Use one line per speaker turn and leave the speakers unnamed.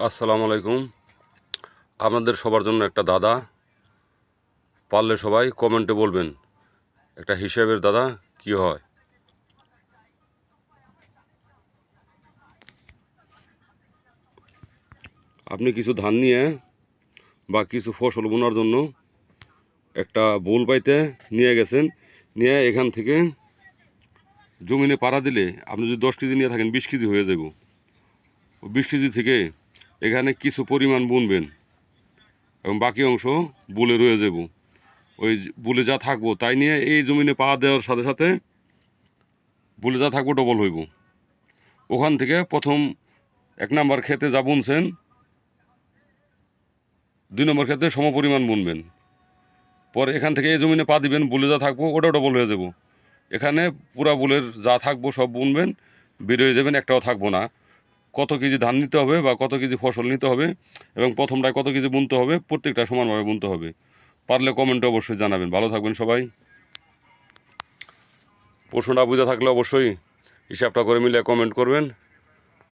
আসসালামু আলাইকুম। আপনাদের সবার জন্য একটা দাদা, পারলে সবাই কমেন্টে বলবেন একটা হিসাবের দাদা কি হয়। আপনি কিছু ধান নিয়ে বা কিছু ফসল বোনার জন্য একটা বোল পাইতে নিয়ে গেছেন, নিয়ে এখান থেকে জমিনে পাড়া দিলে আপনি যদি 10 কেজি নিয়ে থাকেন 20 কেজি হয়ে যাব। 20 কেজি থেকে এখানে কিছু পরিমাণ বুনবেন এবং বাকি অংশ বুলে রয়ে যাব। ওই বুলে যা থাকবো তাই নিয়ে এই জমিনে পা দেওয়ার সাথে সাথে বুলে যা থাকবো ডবল হইব। ওখান থেকে প্রথম 1 নাম্বার ক্ষেতে যা বুনছেন 2 নম্বর ক্ষেতে সমপরিমাণ বুনবেন। পরে এখান থেকে এই জমিনে পা দিবেন, বুলে যা থাকবো ওটাও ডবল হয়ে যাব। এখানে পুরা বুলের যা থাকবো সব বুনবেন, বের হয়ে যাবেন, একটাও থাকবো না। কত কেজি ধান নিতে হবে বা কত কেজি ফসল নিতে হবে এবং প্রথমটায় কত কেজি বুনতে হবে, প্রত্যেকটা সমানভাবে বুনতে হবে। পারলে কমেন্টে অবশ্যই জানাবেন। ভালো থাকবেন সবাই। প্রশ্নটা বুঝে থাকলে অবশ্যই হিসাবটা করে মিলে কমেন্ট করবেন।